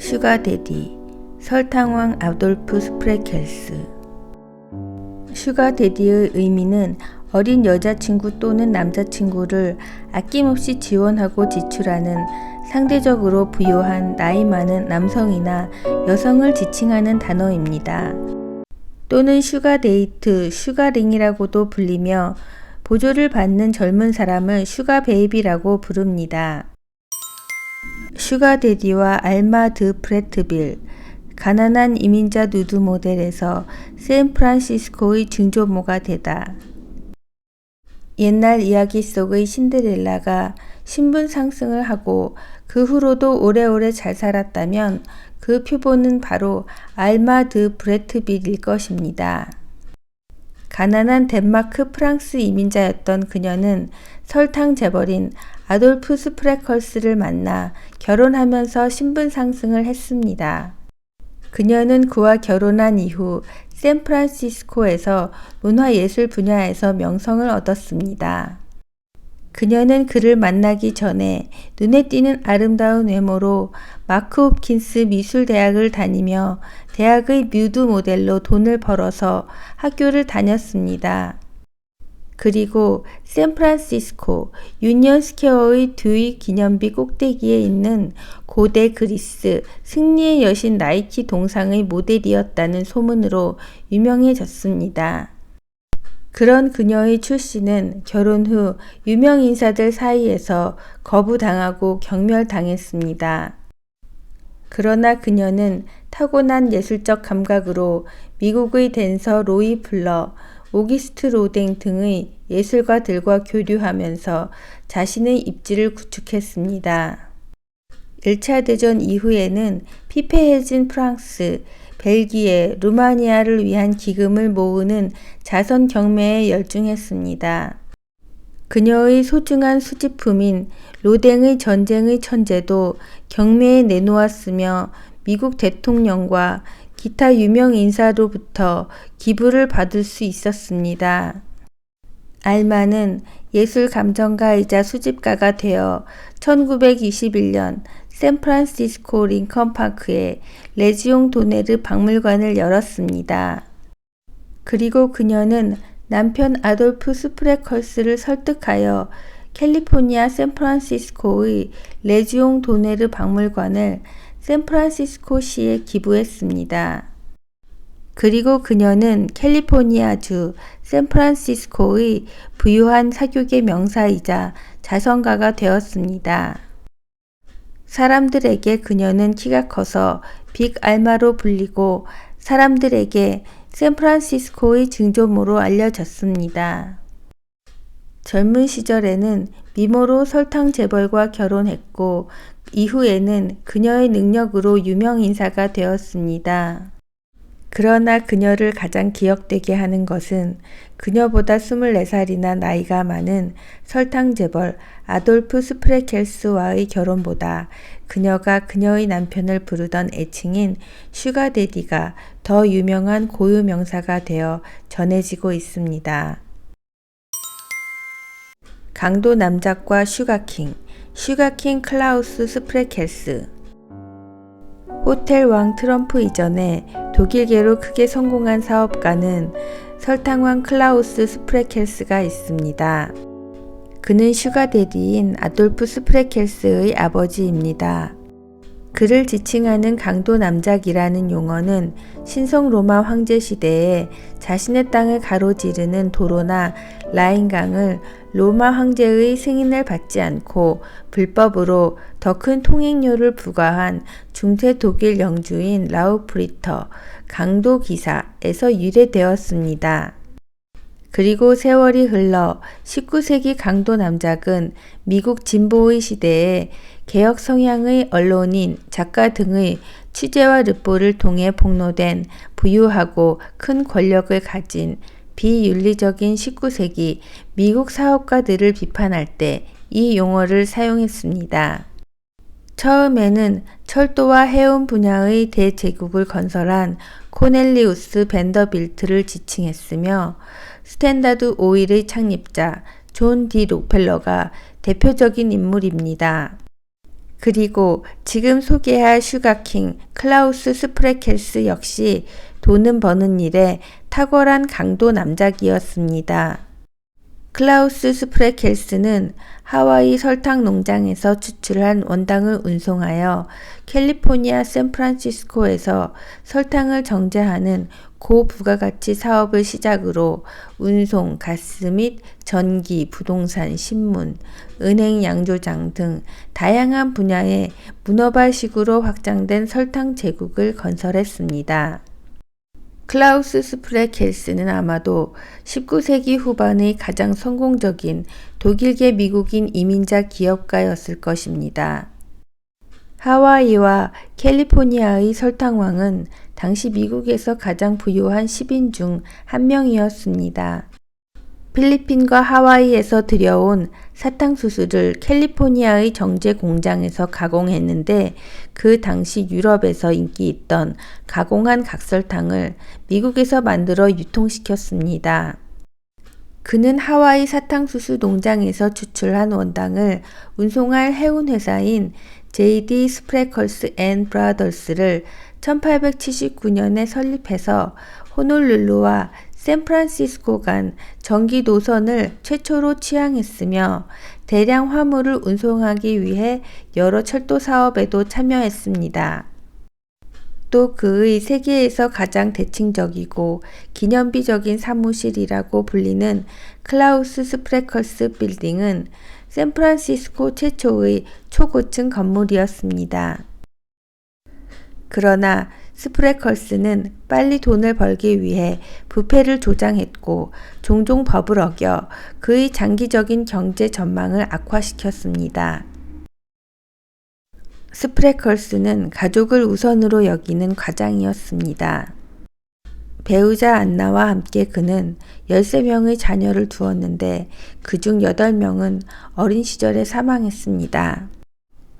슈가데디, 설탕왕 아돌프 스프레켈스. 슈가데디의 의미는 어린 여자친구 또는 남자친구를 아낌없이 지원하고 지출하는 상대적으로 부유한 나이 많은 남성이나 여성을 지칭하는 단어입니다. 또는 슈가데이트, 슈가링이라고도 불리며 보조를 받는 젊은 사람을 슈가베이비라고 부릅니다. 슈가데디와 알마 드 프레트빌, 가난한 이민자 누드 모델에서 샌프란시스코의 증조모가 되다. 옛날 이야기 속의 신데렐라가 신분 상승을 하고 그 후로도 오래오래 잘 살았다면 그 표본은 바로 알마 드 브레트빌일 것입니다. 가난한 덴마크 프랑스 이민자였던 그녀는 설탕 재벌인 아돌프 스프레컬스를 만나 결혼하면서 신분 상승을 했습니다. 그녀는 그와 결혼한 이후 샌프란시스코에서 문화예술 분야에서 명성을 얻었습니다. 그녀는 그를 만나기 전에 눈에 띄는 아름다운 외모로 마크 홉킨스 미술대학을 다니며 대학의 뮤드 모델로 돈을 벌어서 학교를 다녔습니다. 그리고 샌프란시스코 유니언 스퀘어의 듀이 기념비 꼭대기에 있는 고대 그리스 승리의 여신 나이키 동상의 모델이었다는 소문으로 유명해졌습니다. 그런 그녀의 출신은 결혼 후 유명 인사들 사이에서 거부당하고 경멸당했습니다. 그러나 그녀는 타고난 예술적 감각으로 미국의 댄서 로이 플러, 오기스트 로댕 등의 예술가들과 교류하면서 자신의 입지를 구축했습니다. 1차 대전 이후에는 피폐해진 프랑스, 벨기에, 루마니아를 위한 기금을 모으는 자선 경매에 열중했습니다. 그녀의 소중한 수집품인 로댕의 전쟁의 천재도 경매에 내놓았으며 미국 대통령과 기타 유명 인사로부터 기부를 받을 수 있었습니다. 알마는 예술 감정가이자 수집가가 되어 1921년 샌프란시스코 링컨파크에 레지옹 도네르 박물관을 열었습니다. 그리고 그녀는 남편 아돌프 스프레컬스를 설득하여 캘리포니아 샌프란시스코의 레지옹 도네르 박물관을 샌프란시스코시에 기부했습니다. 그리고 그녀는 캘리포니아주 샌프란시스코의 부유한 사교계 명사이자 자선가가 되었습니다. 사람들에게 그녀는 키가 커서 빅 알마로 불리고 사람들에게 샌프란시스코의 증조모로 알려졌습니다. 젊은 시절에는 미모로 설탕 재벌과 결혼했고 이후에는 그녀의 능력으로 유명 인사가 되었습니다. 그러나 그녀를 가장 기억되게 하는 것은 그녀보다 24살이나 나이가 많은 설탕 재벌 아돌프 스프레켈스와의 결혼보다 그녀가 그녀의 남편을 부르던 애칭인 슈가데디가 더 유명한 고유 명사가 되어 전해지고 있습니다. 강도 남작과 슈가킹 클라우스 스프레켈스. 호텔 왕 트럼프 이전에 독일계로 크게 성공한 사업가는 설탕왕 클라우스 스프레켈스가 있습니다. 그는 슈가데디인 아돌프 스프레켈스의 아버지입니다. 그를 지칭하는 강도 남작이라는 용어는 신성 로마 황제 시대에 자신의 땅을 가로지르는 도로나 라인강을 로마 황제의 승인을 받지 않고 불법으로 더 큰 통행료를 부과한 중세 독일 영주인 라우프리터 강도 기사에서 유래되었습니다. 그리고 세월이 흘러 19세기 강도 남작은 미국 진보의 시대에 개혁 성향의 언론인, 작가 등의 취재와 르포를 통해 폭로된 부유하고 큰 권력을 가진 비윤리적인 19세기 미국 사업가들을 비판할 때 이 용어를 사용했습니다. 처음에는 철도와 해운 분야의 대제국을 건설한 코넬리우스 벤더빌트를 지칭했으며 스탠다드 오일의 창립자 존 디 록펠러가 대표적인 인물입니다. 그리고 지금 소개할 슈가킹 클라우스 스프레켈스 역시 돈은 버는 일에 탁월한 강도 남작이었습니다. 클라우스 스프레켈스는 하와이 설탕 농장에서 추출한 원당을 운송하여 캘리포니아 샌프란시스코에서 설탕을 정제하는 고부가가치 사업을 시작으로 운송, 가스 및 전기, 부동산, 신문, 은행 양조장 등 다양한 분야의 문어발식으로 확장된 설탕 제국을 건설했습니다. 클라우스 스프레켈스는 아마도 19세기 후반의 가장 성공적인 독일계 미국인 이민자 기업가였을 것입니다. 하와이와 캘리포니아의 설탕왕은 당시 미국에서 가장 부유한 10인 중 한 명이었습니다. 필리핀과 하와이에서 들여온 사탕수수를 캘리포니아의 정제 공장에서 가공했는데 그 당시 유럽에서 인기 있던 가공한 각설탕을 미국에서 만들어 유통시켰습니다. 그는 하와이 사탕수수 농장에서 추출한 원당을 운송할 해운회사인 J.D. 스프레컬스 앤 브라더스를 1879년에 설립해서 호놀룰루와 샌프란시스코 간 전기 노선을 최초로 취항했으며 대량 화물을 운송하기 위해 여러 철도 사업에도 참여했습니다. 또 그의 세계에서 가장 대칭적이고 기념비적인 사무실이라고 불리는 클라우스 스프레컬스 빌딩은 샌프란시스코 최초의 초고층 건물이었습니다. 그러나 스프레컬스는 빨리 돈을 벌기 위해 부패를 조장했고 종종 법을 어겨 그의 장기적인 경제 전망을 악화시켰습니다. 스프레컬스는 가족을 우선으로 여기는 과장이었습니다. 배우자 안나와 함께 그는 13명의 자녀를 두었는데 그중 8명은 어린 시절에 사망했습니다.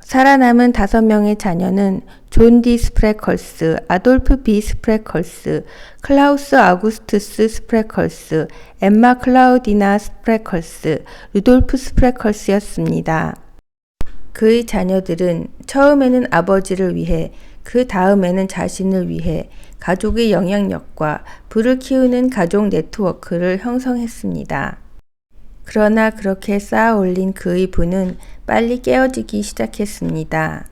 살아남은 5명의 자녀는 존 디 스프레컬스, 아돌프 비 스프레컬스, 클라우스 아구스투스 스프레컬스, 엠마 클라우디나 스프레컬스, 루돌프 스프레컬스였습니다. 그의 자녀들은 처음에는 아버지를 위해, 그 다음에는 자신을 위해 가족의 영향력과 부를 키우는 가족 네트워크를 형성했습니다. 그러나 그렇게 쌓아 올린 그의 부는 빨리 깨어지기 시작했습니다.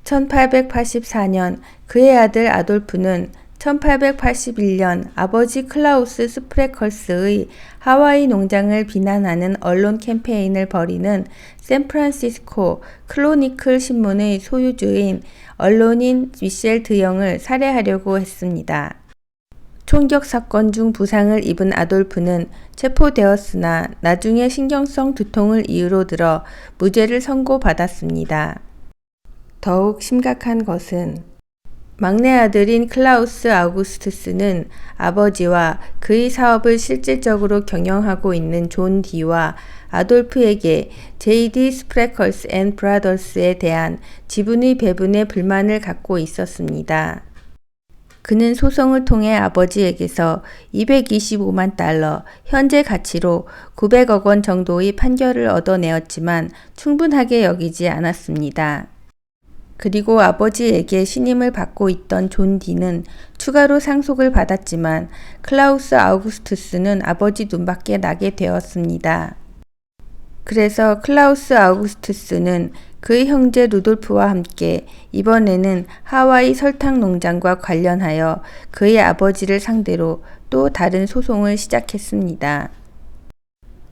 1884년 그의 아들 아돌프는 1881년 아버지 클라우스 스프레컬스의 하와이 농장을 비난하는 언론 캠페인을 벌이는 샌프란시스코 크로니클 신문의 소유주인 언론인 미셸 드영을 살해하려고 했습니다. 총격 사건 중 부상을 입은 아돌프는 체포되었으나 나중에 신경성 두통을 이유로 들어 무죄를 선고받았습니다. 더욱 심각한 것은 막내 아들인 클라우스 아우구스투스는 아버지와 그의 사업을 실질적으로 경영하고 있는 존 디와 아돌프에게 J.D. 스프레컬스 앤 브라더스에 대한 지분의 배분에 불만을 갖고 있었습니다. 그는 소송을 통해 아버지에게서 225만 달러, 현재 가치로 900억 원 정도의 판결을 얻어내었지만 충분하게 여기지 않았습니다. 그리고 아버지에게 신임을 받고 있던 존 디는 추가로 상속을 받았지만 클라우스 아우구스투스는 아버지 눈밖에 나게 되었습니다. 그래서 클라우스 아우구스투스는 그의 형제 루돌프와 함께 이번에는 하와이 설탕 농장과 관련하여 그의 아버지를 상대로 또 다른 소송을 시작했습니다.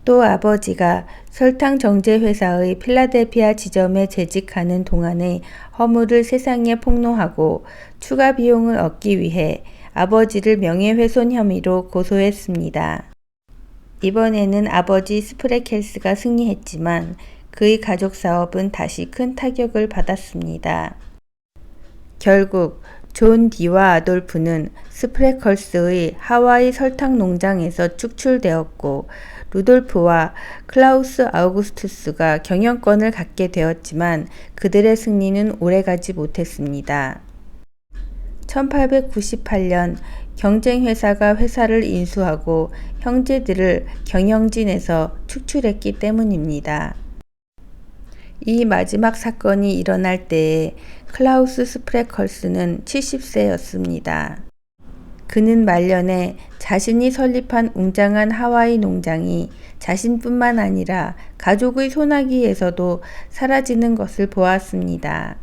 또 아버지가 설탕 정제 회사의 필라델피아 지점에 재직하는 동안에 허물을 세상에 폭로하고 추가 비용을 얻기 위해 아버지를 명예훼손 혐의로 고소했습니다. 이번에는 아버지 스프레켈스가 승리했지만 그의 가족 사업은 다시 큰 타격을 받았습니다. 결국 존 디와 아돌프는 스프레컬스의 하와이 설탕 농장에서 축출되었고 루돌프와 클라우스 아우구스투스가 경영권을 갖게 되었지만 그들의 승리는 오래가지 못했습니다. 1898년 경쟁회사가 회사를 인수하고 형제들을 경영진에서 축출했기 때문입니다. 이 마지막 사건이 일어날 때에 클라우스 스프레컬스는 70세였습니다. 그는 말년에 자신이 설립한 웅장한 하와이 농장이 자신뿐만 아니라 가족의 소나기에서도 사라지는 것을 보았습니다.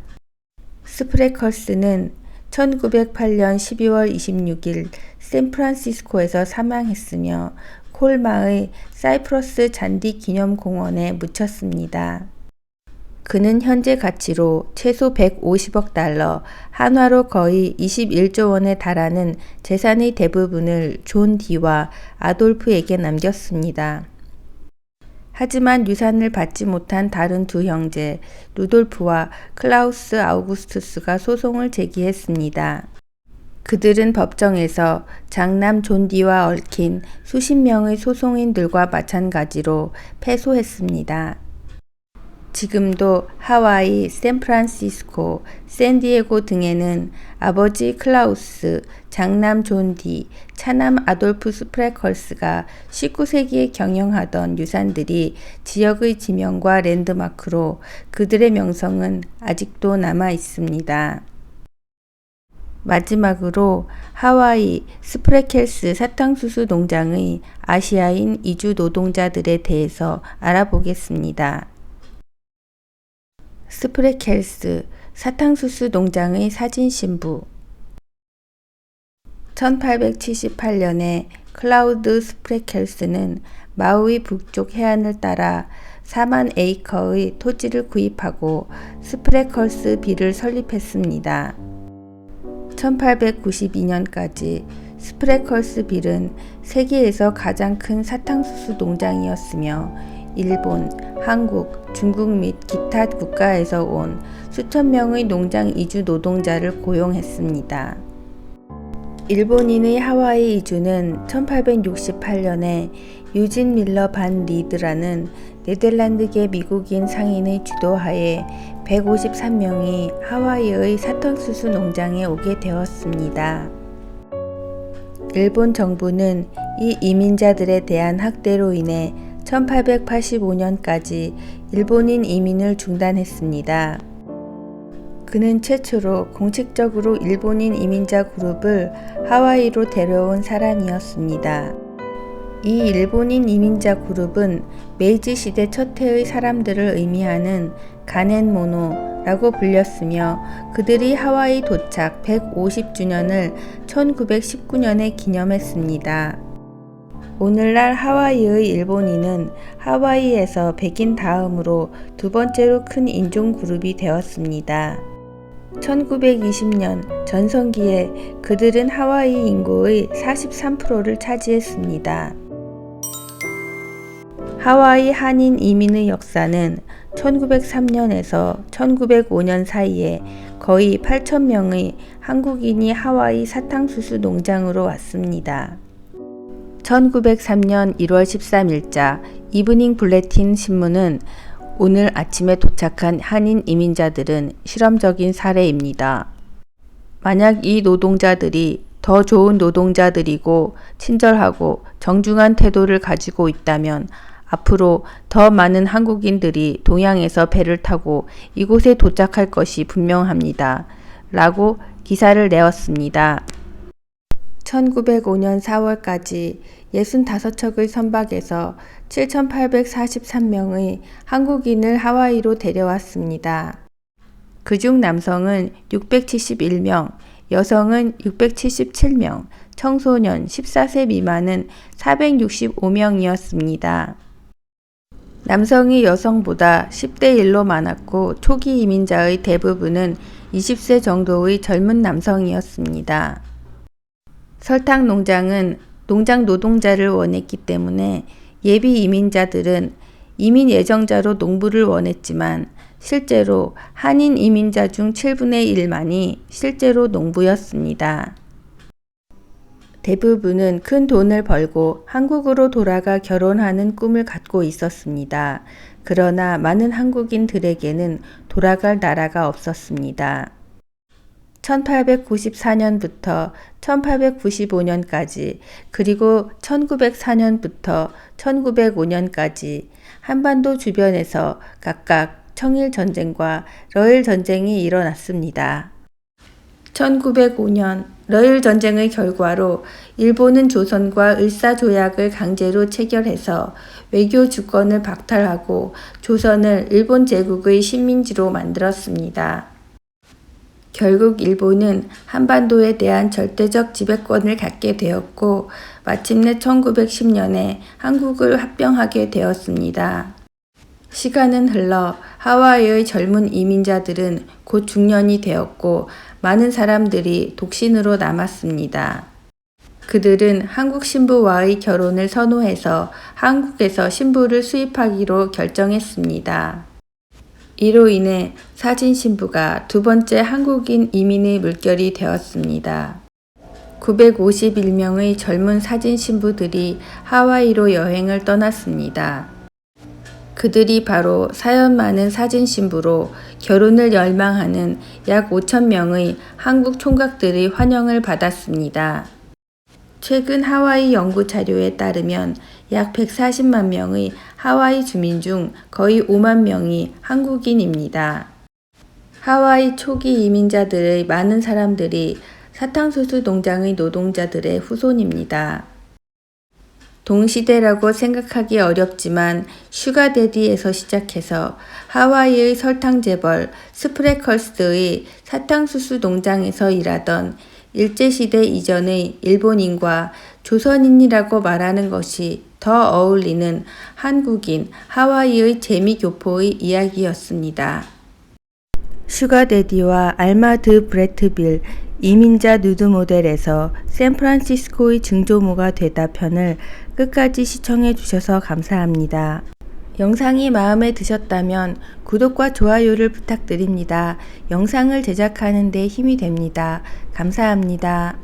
스프레컬스는 1908년 12월 26일 샌프란시스코에서 사망했으며 콜마의 사이프러스 잔디 기념공원에 묻혔습니다. 그는 현재 가치로 최소 150억 달러, 한화로 거의 21조 원에 달하는 재산의 대부분을 존 디와 아돌프에게 남겼습니다. 하지만 유산을 받지 못한 다른 두 형제, 루돌프와 클라우스 아우구스투스가 소송을 제기했습니다. 그들은 법정에서 장남 존 디와 얽힌 수십 명의 소송인들과 마찬가지로 패소했습니다. 지금도 하와이, 샌프란시스코, 샌디에고 등에는 아버지 클라우스, 장남 존 디, 차남 아돌프 스프레컬스가 19세기에 경영하던 유산들이 지역의 지명과 랜드마크로 그들의 명성은 아직도 남아 있습니다. 마지막으로 하와이 스프레켈스 사탕수수 농장의 아시아인 이주 노동자들에 대해서 알아보겠습니다. 스프레켈스 사탕수수 농장의 사진신부 1878년에 클라우드 스프레켈스는 마우이 북쪽 해안을 따라 4만 에이커의 토지를 구입하고 스프레컬스 빌을 설립했습니다. 1892년까지 스프레컬스 빌은 세계에서 가장 큰 사탕수수 농장이었으며 일본, 한국, 중국 및 기타 국가에서 온 수천 명의 농장 이주 노동자를 고용했습니다. 일본인의 하와이 이주는 1868년에 유진 밀러 반 리드라는 네덜란드계 미국인 상인의 주도하에 153명이 하와이의 사탕수수 농장에 오게 되었습니다. 일본 정부는 이 이민자들에 대한 학대로 인해 1885년까지 일본인 이민을 중단했습니다. 그는 최초로 공식적으로 일본인 이민자 그룹을 하와이로 데려온 사람이었습니다. 이 일본인 이민자 그룹은 메이지 시대 첫 해의 사람들을 의미하는 가넨모노라고 불렸으며 그들이 하와이 도착 150주년을 1919년에 기념했습니다. 오늘날 하와이의 일본인은 하와이에서 백인 다음으로 두 번째로 큰 인종 그룹이 되었습니다. 1920년 전성기에 그들은 하와이 인구의 43%를 차지했습니다. 하와이 한인 이민의 역사는 1903년에서 1905년 사이에 거의 8,000명의 한국인이 하와이 사탕수수 농장으로 왔습니다. 1903년 1월 13일자 이브닝 불레틴 신문은 오늘 아침에 도착한 한인 이민자들은 실험적인 사례입니다. 만약 이 노동자들이 더 좋은 노동자들이고 친절하고 정중한 태도를 가지고 있다면 앞으로 더 많은 한국인들이 동양에서 배를 타고 이곳에 도착할 것이 분명합니다. 라고 기사를 내었습니다. 1905년 4월까지 65척의 선박에서 7,843명의 한국인을 하와이로 데려왔습니다. 그중 남성은 671명, 여성은 677명, 청소년 14세 미만은 465명이었습니다. 남성이 여성보다 10대 1로 많았고 초기 이민자의 대부분은 20세 정도의 젊은 남성이었습니다. 설탕 농장은 농장 노동자를 원했기 때문에 예비 이민자들은 이민 예정자로 농부를 원했지만 실제로 한인 이민자 중 7분의 1만이 실제로 농부였습니다. 대부분은 큰 돈을 벌고 한국으로 돌아가 결혼하는 꿈을 갖고 있었습니다. 그러나 많은 한국인들에게는 돌아갈 나라가 없었습니다. 1894년부터 1895년까지 그리고 1904년부터 1905년까지 한반도 주변에서 각각 청일 전쟁과 러일 전쟁이 일어났습니다. 1905년 러일 전쟁의 결과로 일본은 조선과 을사조약을 강제로 체결해서 외교 주권을 박탈하고 조선을 일본 제국의 식민지로 만들었습니다. 결국 일본은 한반도에 대한 절대적 지배권을 갖게 되었고 마침내 1910년에 한국을 합병하게 되었습니다. 시간은 흘러 하와이의 젊은 이민자들은 곧 중년이 되었고 많은 사람들이 독신으로 남았습니다. 그들은 한국 신부와의 결혼을 선호해서 한국에서 신부를 수입하기로 결정했습니다. 이로 인해 사진 신부가 두 번째 한국인 이민의 물결이 되었습니다. 951명의 젊은 사진 신부들이 하와이로 여행을 떠났습니다. 그들이 바로 사연 많은 사진 신부로 결혼을 열망하는 약 5,000명의 한국 총각들의 환영을 받았습니다. 최근 하와이 연구 자료에 따르면 약 140만 명의 하와이 주민 중 거의 5만 명이 한국인입니다. 하와이 초기 이민자들의 많은 사람들이 사탕수수 농장의 노동자들의 후손입니다. 동시대라고 생각하기 어렵지만 슈가데디에서 시작해서 하와이의 설탕 재벌 스프레컬스의 사탕수수 농장에서 일하던 일제시대 이전의 일본인과 조선인이라고 말하는 것이 더 어울리는 한국인 하와이의 재미교포의 이야기였습니다. 슈가데디와 알마 드 브레트빌 이민자 누드 모델에서 샌프란시스코의 증조모가 되다 편을 끝까지 시청해 주셔서 감사합니다. 영상이 마음에 드셨다면 구독과 좋아요를 부탁드립니다. 영상을 제작하는 데 힘이 됩니다. 감사합니다.